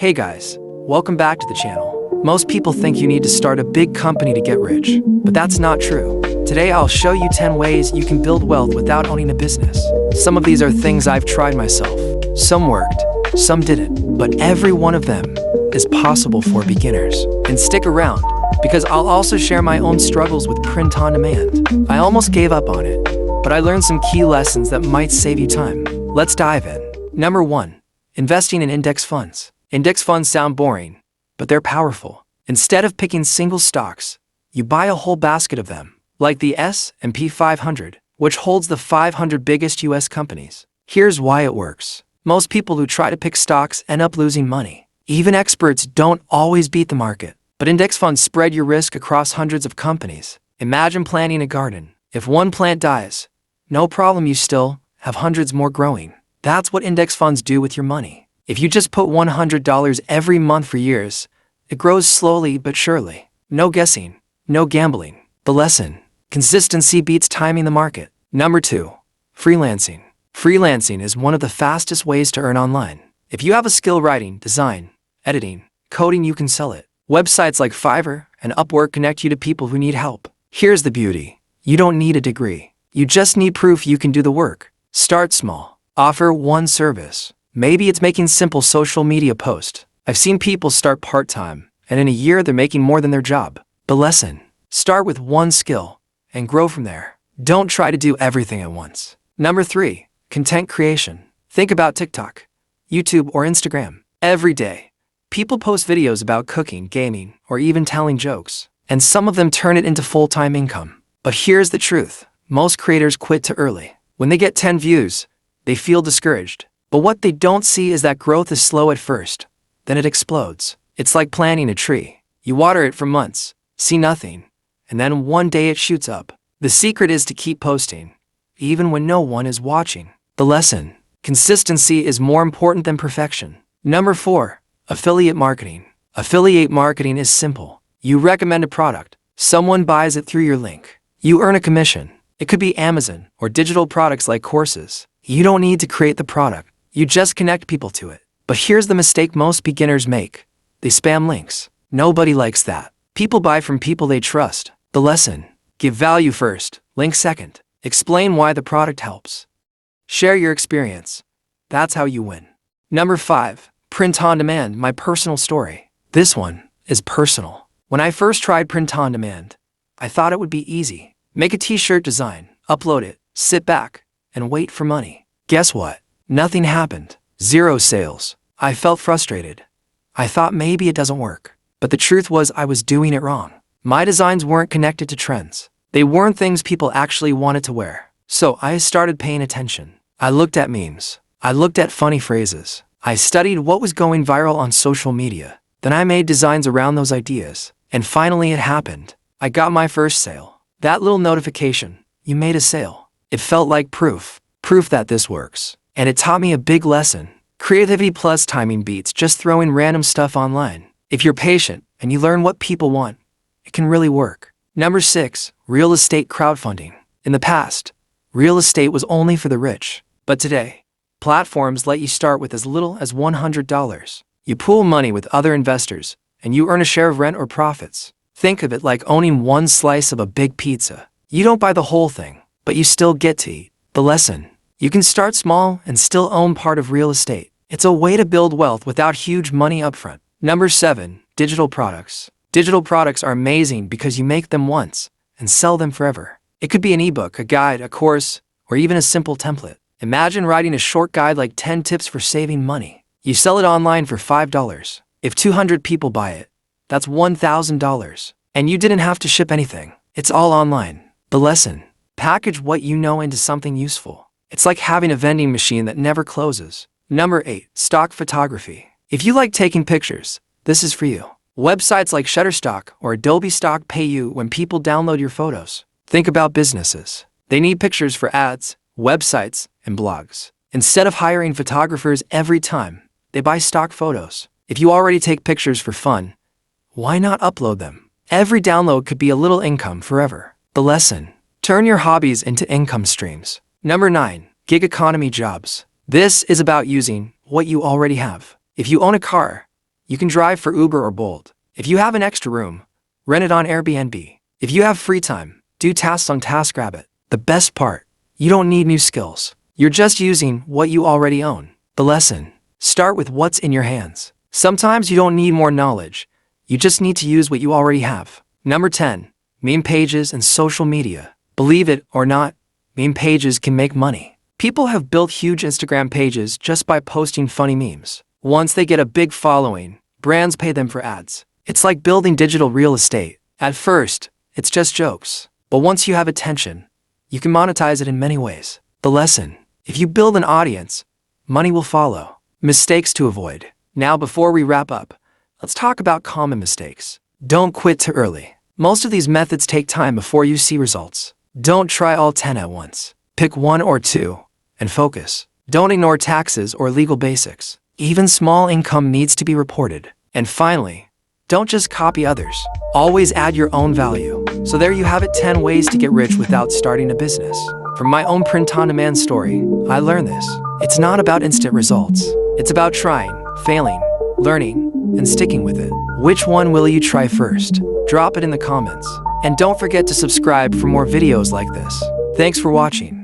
Hey guys, welcome back to the channel. Most people think you need to start a big company to get rich, but that's not true. Today I'll show you 10 ways you can build wealth without owning a business. Some of these are things I've tried myself. Some worked, some didn't, but every one of them is possible for beginners. And stick around, because I'll also share my own struggles with print on demand. I almost gave up on it, but I learned some key lessons that might save you time. Let's dive in. Number 1. Investing in index funds. Index funds sound boring, but they're powerful. Instead of picking single stocks, you buy a whole basket of them, like the S&P 500, which holds the 500 biggest US companies. Here's why it works. Most people who try to pick stocks end up losing money. Even experts don't always beat the market, but index funds spread your risk across hundreds of companies. Imagine planting a garden. If one plant dies, no problem, you still have hundreds more growing. That's what index funds do with your money. If you just put $100 every month for years, it grows slowly but surely. No guessing, no gambling. The lesson: consistency beats timing the market. Number 2. Freelancing. Freelancing is one of the fastest ways to earn online. If you have a skill writing, design, editing, coding, you can sell it. Websites like Fiverr and Upwork connect you to people who need help. Here's the beauty: you don't need a degree. You just need proof you can do the work. Start small. Offer one service. Maybe it's making simple social media posts. I've seen people start part-time, and in a year they're making more than their job. The lesson: start with one skill and grow from there. Don't try to do everything at once. Number 3. Content creation. Think about TikTok, YouTube, or Instagram. Every day, people post videos about cooking, gaming, or even telling jokes, and some of them turn it into full-time income. But here's the truth: most creators quit too early. When they get 10 views, they feel discouraged. But what they don't see is that growth is slow at first, then it explodes. It's like planting a tree. You water it for months, see nothing, and then one day it shoots up. The secret is to keep posting, even when no one is watching. The lesson: consistency is more important than perfection. Number 4. Affiliate marketing. Affiliate marketing is simple. You recommend a product, someone buys it through your link. You earn a commission. It could be Amazon or digital products like courses. You don't need to create the product. You just connect people to it. But here's the mistake most beginners make: they spam links. Nobody likes that. People buy from people they trust. The lesson: give value first, link second. Explain why the product helps. Share your experience. That's how you win. Number 5. Print on demand. My personal story. This one is personal. When I first tried print on demand, I thought it would be easy. Make a t-shirt design, upload it, sit back, and wait for money. Guess what? Nothing happened. 0 sales. I felt frustrated. I thought maybe it doesn't work. But the truth was I was doing it wrong. My designs weren't connected to trends. They weren't things people actually wanted to wear. So I started paying attention. I looked at memes. I looked at funny phrases. I studied what was going viral on social media. Then I made designs around those ideas. And finally it happened. I got my first sale. That little notification: you made a sale. It felt like proof that this works. And it taught me a big lesson: creativity plus timing beats just throwing random stuff online. If you're patient and you learn what people want, it can really work. Number 6. Real estate crowdfunding. In the past, real estate was only for the rich. But today, platforms let you start with as little as $100. You pool money with other investors, and you earn a share of rent or profits. Think of it like owning one slice of a big pizza. You don't buy the whole thing, but you still get to eat. The lesson: you can start small and still own part of real estate. It's a way to build wealth without huge money upfront. Number 7. Digital products. Digital products are amazing because you make them once and sell them forever. It could be an ebook, a guide, a course, or even a simple template. Imagine writing a short guide like 10 tips for saving money. You sell it online for $5. If 200 people buy it, that's $1,000. And you didn't have to ship anything. It's all online. The lesson: package what you know into something useful. It's like having a vending machine that never closes. Number 8. Stock photography. If you like taking pictures, this is for you. Websites like Shutterstock or Adobe Stock pay you when people download your photos. Think about businesses. They need pictures for ads, websites, and blogs. Instead of hiring photographers every time, they buy stock photos. If you already take pictures for fun, why not upload them? Every download could be a little income forever. The lesson: turn your hobbies into income streams. Number 9. Gig economy jobs. This is about using what you already have. If you own a car, you can drive for Uber or Bolt. If you have an extra room, rent it on Airbnb. If you have free time, do tasks on TaskRabbit. The best part, you don't need new skills. You're just using what you already own. The lesson, start with what's in your hands. Sometimes you don't need more knowledge. You just need to use what you already have. Number 10, meme pages and social media. Believe it or not, meme pages can make money. People have built huge Instagram pages just by posting funny memes. Once they get a big following, brands pay them for ads. It's like building digital real estate. At first, it's just jokes. But once you have attention, you can monetize it in many ways. The lesson, if you build an audience, money will follow. Mistakes to avoid. Now before we wrap up, let's talk about common mistakes. Don't quit too early. Most of these methods take time before you see results. Don't try all 10 at once. Pick 1 or 2 and focus. Don't ignore taxes or legal basics. Even small income needs to be reported. And finally, don't just copy others. Always add your own value. So there you have it, 10 ways to get rich without starting a business. From my own print-on-demand story, I learned this. It's not about instant results. It's about trying, failing, learning, and sticking with it. Which one will you try first? Drop it in the comments. And don't forget to subscribe for more videos like this. Thanks for watching.